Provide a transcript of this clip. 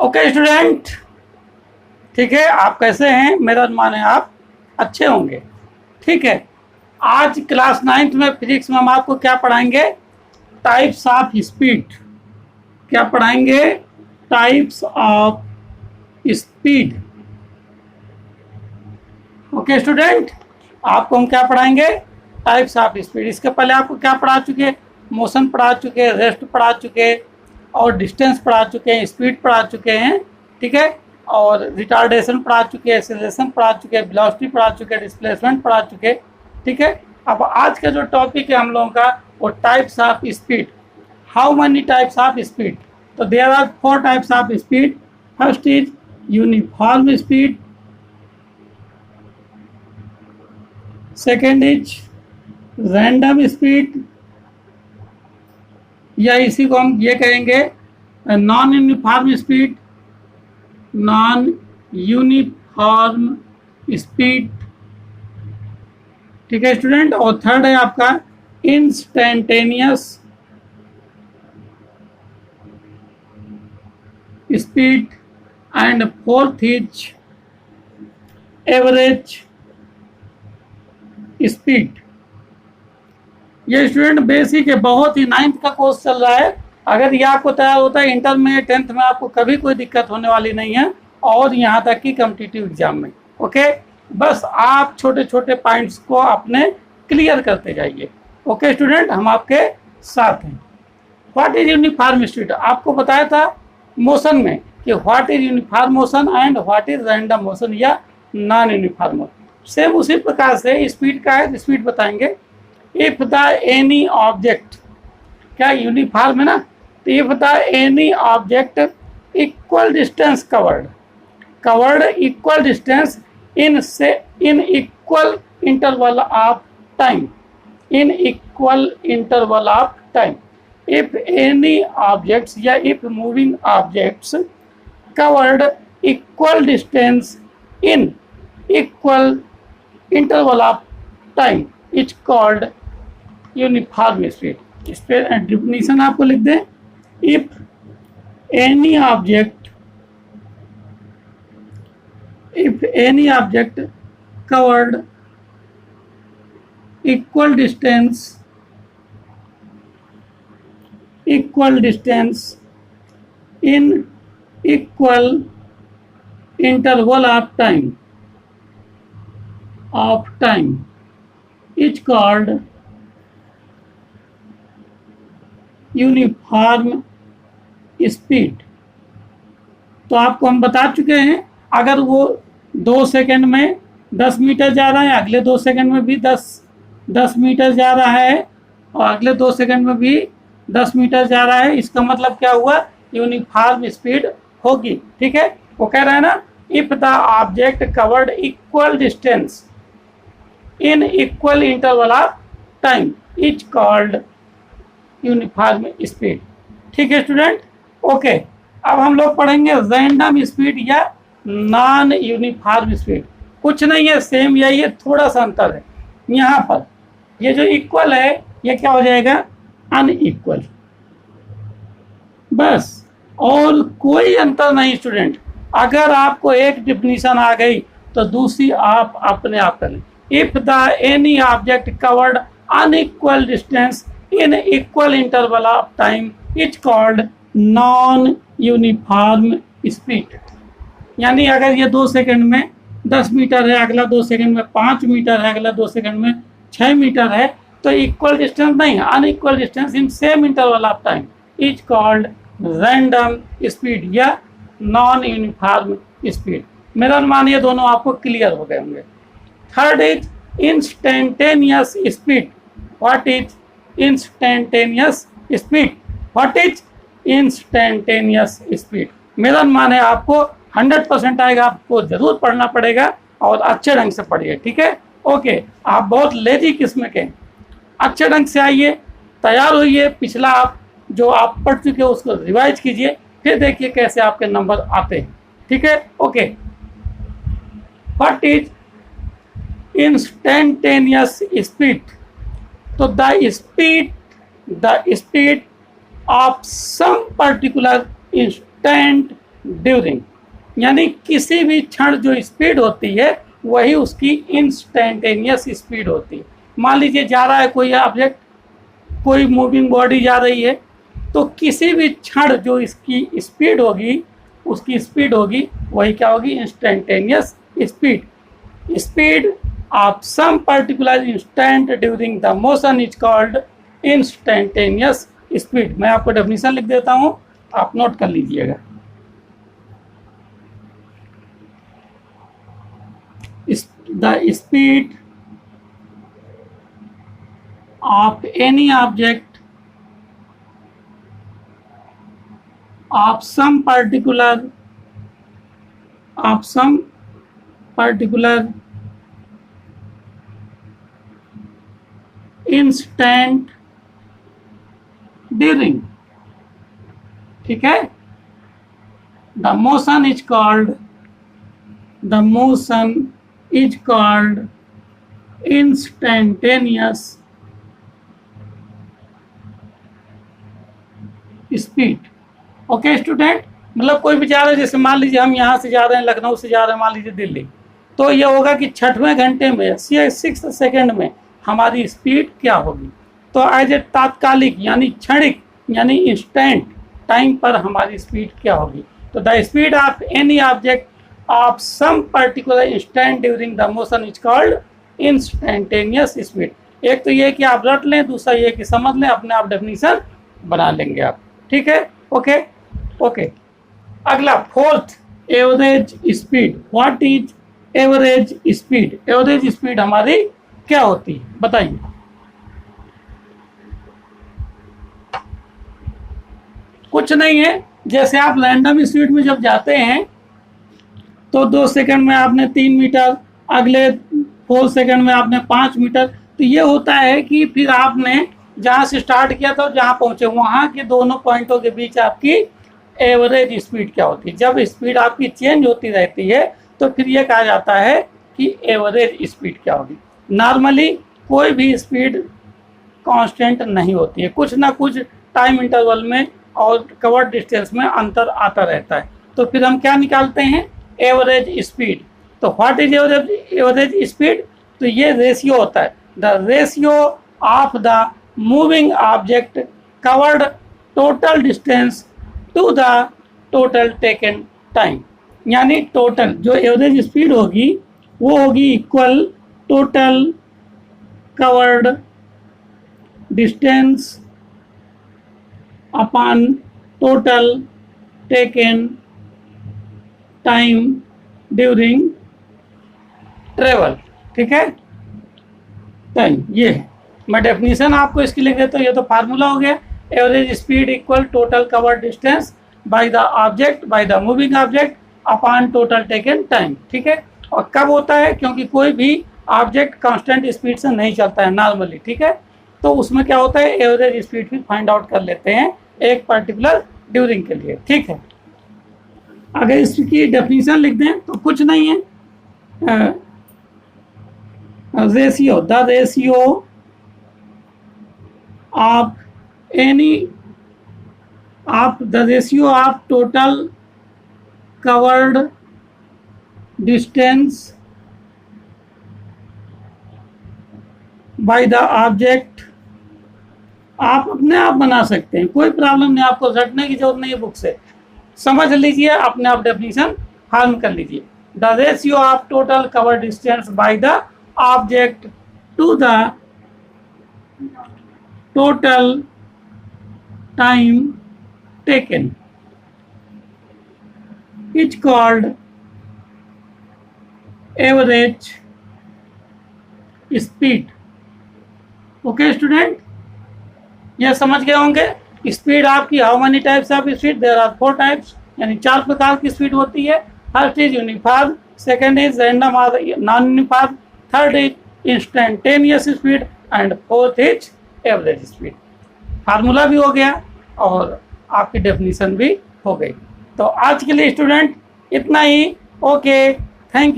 Okay student, ठीक है, आप कैसे हैं? मेरा अनुमान है आप अच्छे होंगे। ठीक है, आज क्लास 9th में फिजिक्स में हम आपको क्या पढ़ाएंगे? Types of speed. क्या पढ़ाएंगे? Types of speed. Okay student, आपको हम क्या पढ़ाएंगे? Types of speed. इसके पहले आपको क्या पढ़ा चुके? मोशन पढ़ा चुके, रेस्ट पढ़ा चुके, और डिस्टेंस पढ़ा चुके हैं, स्पीड पढ़ा चुके हैं, ठीक है, और रिटार्डेशन पढ़ा चुके, एक्सेलरेशन पढ़ा चुके, वेलोसिटी पढ़ा चुके, डिस्प्लेसमेंट पढ़ा चुके। ठीक है, अब आज का जो टॉपिक है हम लोगों का वो types of speed. How many types of speed? तो there are 4 types of speed. First is uniform speed, second is random speed, या इसी को हम ये कहेंगे non uniform speed, non uniform speed. ठीक है स्टूडेंट, और थर्ड है आपका instantaneous speed, and fourth is average speed. ये स्टूडेंट बेसिक है, बहुत ही 9th का कोर्स चल रहा है। अगर ये आपको तैयार होता है इंटर में, 10th में, आपको कभी कोई दिक्कत होने वाली नहीं है, और यहाँ तक कि कॉम्पिटिटिव एग्जाम में। ओके, बस आप छोटे छोटे पॉइंट्स को अपने क्लियर करते जाइए। ओके स्टूडेंट, हम आपके साथ हैं। What is uniform speed? आपको बताया था मोशन में कि what is uniform motion and what is random motion या नॉन यूनिफॉर्म मोशन। सेम उसी प्रकार से स्पीड का है, स्पीड बताएंगे। इफ द एनी ऑब्जेक्ट, क्या यूनिफॉर्म है ना, तो if the any object equal distance covered equal distance in equal interval of time, in equal interval of time. If any objects या if moving objects covered equal distance in equal interval of time is called uniform speed. इस पर definition आपको लिख दें। If any object covered equal distance in equal interval of time is called uniform speed. तो आपको हम बता चुके हैं, अगर वो 2 सेकंड में 10 मीटर जा रहा है, अगले 2 सेकंड में भी 10 मीटर जा रहा है, और अगले 2 सेकंड में भी 10 मीटर जा रहा है, इसका मतलब क्या हुआ? यूनिफॉर्म स्पीड होगी। ठीक है, वो कह रहा है ना, if the object covered equal distance in equal interval of time is called uniform speed. ठीक है स्टूडेंट, ओके। अब हम लोग पढ़ेंगे रैंडम स्पीड या नॉन यूनिफॉर्म स्पीड। कुछ नहीं है, सेम यही है, थोड़ा सा अंतर है। यहाँ पर ये जो इक्वल है ये क्या हो जाएगा? अनइक्वल, बस, और कोई अंतर नहीं स्टूडेंट। अगर आपको एक डिफिनीशन आ गई तो दूसरी आप अपने आप करें। If the any object covered unequal distance in equal interval of time is called non uniform speed. यानी अगर ये 2 सेकंड में 10 मीटर है, अगला 2 सेकंड में 5 मीटर है, अगला 2 सेकंड में 6 मीटर है, तो इक्वल डिस्टेंस नहीं है, unequal distance in same interval of time is called random speed या नॉन यूनिफॉर्म स्पीड। मेरा अनुमान ये दोनों आपको क्लियर हो गए होंगे। Third is instantaneous speed. What is instantaneous speed? What is instantaneous speed? मेरा अनुमान है आपको 100% आएगा, आपको जरूर पढ़ना पड़ेगा और अच्छे ढंग से पढ़िए। ठीक है, ओके। आप बहुत लेजी किस्म के, अच्छे ढंग से आइए, तैयार होइए। पिछला आप जो आप पढ़ चुके हो उसको रिवाइज कीजिए, फिर देखिए कैसे आपके नंबर आते हैं। ठीक है, okay. What is instantaneous speed? तो the speed of some particular instant during, यानी किसी भी क्षण जो स्पीड होती है वही उसकी इंस्टेंटेनियस स्पीड होती है। मान लीजिए जा रहा है कोई ऑब्जेक्ट, कोई मूविंग बॉडी जा रही है, तो किसी भी क्षण जो इसकी स्पीड होगी, उसकी स्पीड होगी वही क्या होगी, instantaneous speed. Speed of some particular instant during the motion is called instantaneous speed. मैं आपको डेफिनेशन लिख देता हूं, आप नोट कर लीजिएगा। The speed of any object of some particular instant during, ठीक है, the motion is called instantaneous speed. Okay student, मतलब कोई भी जा रहा है, जैसे मान लीजिए हम यहाँ से जा रहे हैं, लखनऊ से जा रहे हैं मान लीजिए दिल्ली, तो ये होगा कि 6वें घंटे में 6 सेकेंड में हमारी स्पीड क्या होगी। तो एज ए तात्कालिक यानी क्षणिक यानी इंस्टेंट टाइम पर हमारी स्पीड क्या होगी। तो the speed of any object of some particular instant during the motion is called instantaneous speed. एक तो ये कि आप रट लें, दूसरा ये कि समझ लें, अपने आप डेफिनेशन बना लेंगे आप, ठीक है। ओके ओके, अगला fourth, average speed. What is average speed? Average speed हमारी क्या होती है बताइए। कुछ नहीं है, जैसे आप रैंडम स्पीड में जब जाते हैं तो 2 सेकंड में आपने 3 मीटर, अगले 4 सेकंड में आपने 5 मीटर। तो ये होता है कि फिर आपने जहाँ से स्टार्ट किया था जहाँ पहुँचे वहाँ के दोनों पॉइंटों के बीच आपकी एवरेज स्पीड क्या होती है। जब स्पीड आपकी चेंज होती रहती है तो फिर ये कहा जाता है कि एवरेज स्पीड क्या होगी। नॉर्मली कोई भी स्पीड कांस्टेंट नहीं होती है, कुछ ना कुछ टाइम इंटरवल में और कवर्ड डिस्टेंस में अंतर आता रहता है। तो फिर हम क्या निकालते हैं, एवरेज स्पीड। तो व्हाट इज एवरेज स्पीड? तो ये रेशियो होता है, the ratio of the moving object covered total distance to the total taken time. यानी टोटल जो एवरेज स्पीड होगी वो होगी equal total covered distance upon total taken time during travel, ठीक है। टाइम ये है, मैं डेफिनेशन आपको इसकी लिख देता हूँ। ये तो फार्मूला हो गया, average speed equal total covered distance by the object, by the moving object upon total taken time, ठीक है। और कब होता है, क्योंकि कोई भी ऑब्जेक्ट कांस्टेंट स्पीड से नहीं चलता है नॉर्मली, ठीक है। तो उसमें क्या होता है, एवरेज स्पीड भी फाइंड आउट कर लेते हैं एक पर्टिकुलर ड्यूरिंग के लिए, ठीक है। अगर इसकी डेफिनेशन लिख दें तो कुछ नहीं है, ratio, the ratio of the ratio of total covered distance by the object. आप अपने आप बना सकते हैं, कोई प्रॉब्लम नहीं, आपको रटने की जरूरत नहीं है बुक से, समझ लीजिए, अपने आप डेफिनेशन फॉर्म कर लीजिए। The ratio of total cover distance by the object to the total time taken is called average speed. Okay student, ये समझ गए होंगे। स्पीड आपकी how many types of speed, there are 4 types, यानी 4 प्रकार की स्पीड होती है। First is uniform, second is random और non uniform, third is instantaneous speed and fourth is average speed. Formula भी हो गया और आपकी डेफिनेशन भी हो गई। तो आज के लिए स्टूडेंट इतना ही। Okay, thank you.